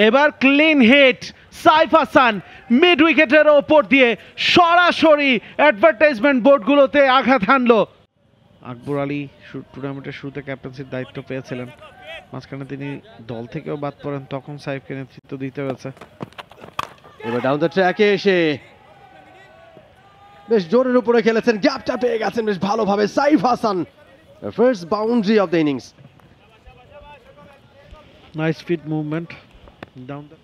এবার clean hit, Saif Hasan mid উইকেটের ওপর দিয়ে সরাসরি অ্যাডভার্টাইজমেন্ট বোর্ডগুলোতে আঘাত হানলো। আকবর আলী টুর্নামেন্টের শুরুতে ক্যাপ্টেন্সির দায়িত্ব পেয়েছিলেন, মাঝখানে তিনি দল থেকেও বাদ পড়েন, তখন সাইফকে নেতৃত্ব দিতে হয়েছে। এবার ডাউন দ্য ট্র্যাকে এসে বেশ জোরের উপরে খেলেছেন, গ্যাপটা পেয়ে গেছেন বেশ ভালোভাবে Saif Hasan, first boundary of the innings. Nice feet movement down the.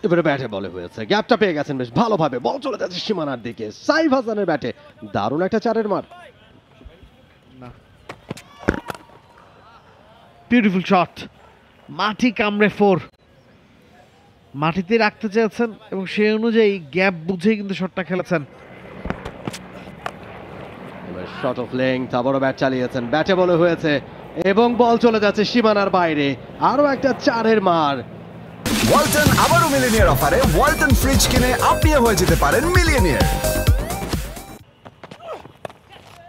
এবারে ব্যাটে বলে হয়েছে, গ্যাপটা পেয়ে গেছেন বেশ ভালোভাবে, বল চলে যাচ্ছে সীমানার দিকে, সাইফ হাসানের ব্যাটে দারুণ একটা চারের মার। বিউটিফুল শট, মাটি কামড়ে ফোর, মাটিতে রাখতে চেয়েছেন এবং সেই অনুযায়ী গ্যাপ বুঝেই কিন্তু শটটা খেলেছেন। এবার শট অফ লেংথ, আবারও ব্যাট চালিয়েছেন, ব্যাটে বলে হয়েছে এবং বল চলে যাচ্ছে সীমানার বাইরে, আরো একটা চারের মার। ওয়ালটন আবারও মিলিয়নিয়ার অফারে ওয়ালটন ফ্রিজ কিনে আপনিও হয়ে যেতে পারেন মিলিয়নিয়ার।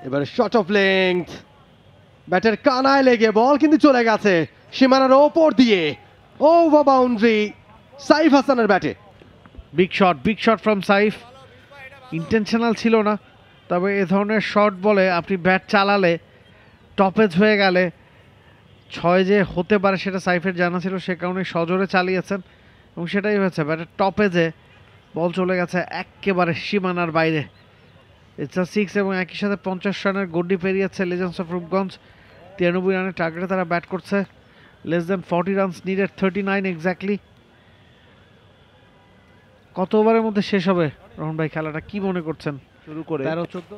এবার শট অফ লেংথ, ব্যাটের কানায় লেগে বল কিন্তু চলে গেছে সীমানার ওপর দিয়ে, ওভার বাউন্ডারি সাইফ হাসানের ব্যাটে। Big shot from Saif, intentional ছিল না, তবে এ ধরনের শট বলে আপনি ব্যাট চালালে টপেজ হয়ে গেলে ছয় যে হতে পারে সেটা সাইফের জানা ছিল, সে কারণে সজোরে চালিয়েছেন এবং সেটাই হয়েছে। ব্যাটের টপেজে বল চলে গেছে একেবারে সীমানার বাইরে। ইটস 6 এবং একই সাথে 50 রানের গড্ডি পেরিয়েছে লেজেন্ডস অফ রূপগঞ্জ। 93 রানের টার্গেটে তারা ব্যাট করছে, less than 40 runs needed, 39 exactly. কত ওভারের মধ্যে শেষ হবে রহন ভাই খেলাটা, কি মনে করছেন? শুরু করে 13-14।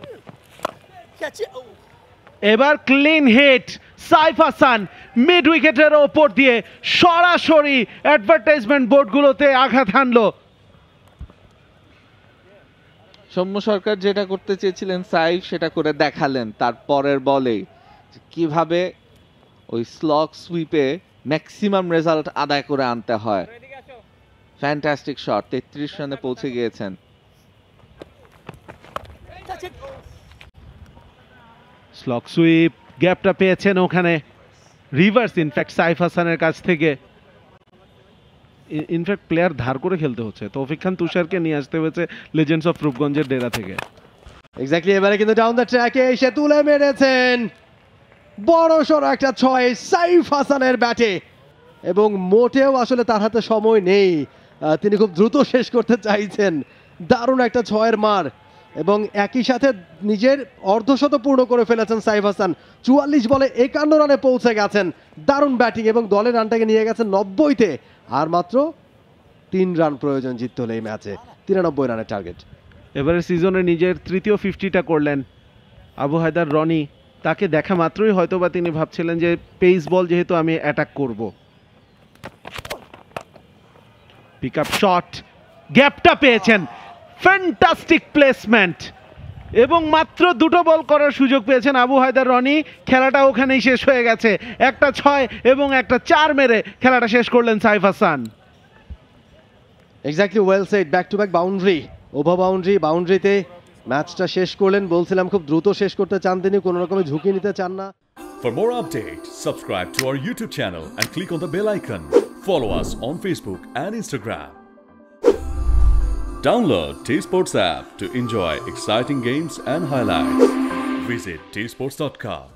এবার clean hit, Saif Hasan mid উইকেটের ওপর দিয়ে সরাসরি অ্যাডভার্টাইজমেন্ট বোর্ডগুলোতে আঘাত হানলো। সৌম্য সরকার যেটা করতে চেয়েছিলেন সাইফ সেটা করে দেখালেন তার পরের বলেই, কিভাবে ওই স্লগ সুইপে ম্যাক্সিমাম রেজাল্ট আদায় করে আনতে হয়। ফ্যান্টাস্টিক শট, 33 রানে পৌঁছে গিয়েছেন। স্লগ সুইপ, গ্যাপটা পেয়েছেন ওখানে, রিভার্স ইনফ্যাক্ট সাইফ হাসানের কাছ থেকে। ইনফ্যাক্ট প্লেয়ার ধার করে খেলতে হচ্ছে, তৌফিক খান তুষারকে নিয়ে আসতে হয়েছে লেজেন্ডস অফ রূপগঞ্জের ডেরা থেকে। এক্স্যাক্টলি, এবারে কিন্তু ডাউন দ্য ট্র্যাকে এসে তুলে মেরেছেন বড় সড় একটা ছয় সাইফ হাসানের ব্যাটে, এবং মোটেও আসলে তার হাতে সময় নেই, তিনি খুব দ্রুত শেষ করতে চাইছেন। দারুণ একটা ছয়ের মার এবং একই সাথে নিজের অর্ধশত পূর্ণ করে ফেলেছেন সাইফ হাসান। 44 বলে 51 রানে পৌঁছে গেছেন, দারুণ ব্যাটিং এবং দলের রানটাকে নিয়ে গেছেন 90-তে। আর মাত্র 3 রান প্রয়োজন জিততে হলে এই ম্যাচে, 93 রানের টার্গেট। এবারে সিজনে নিজের তৃতীয় 50টা করলেন আবু হায়দার রনি। তাকে দেখা মাত্রই হয়তোবা তিনি ভাবছিলেন যে পেস বল যেহেতু আমি অ্যাটাক করব। পিক আপ শট, গ্যাপটা পেয়েছেন, ফ্যান্টাস্টিক প্লেসমেন্ট এবং মাত্র দুটো বল করার সুযোগ পেয়েছেন আবু হায়দার রনি। খেলাটা ওখানেই শেষ হয়ে গেছে, একটা 6 এবং একটা 4 মেরে খেলাটা শেষ করলেন Saif Hasan. Exactly, well said, back to back boundary, over বাউন্ডারিতে ম্যাচটা শেষ করলেন। বলছিলাম খুব দ্রুত শেষ করতে চান তিনি, কোনো রকমের ঝুঁকি নিতে চান না। For more updates, subscribe to our YouTube channel and click on the bell icon. Follow us on Facebook and Instagram. Download T-Sports app to enjoy exciting games and highlights. Visit tsports.com.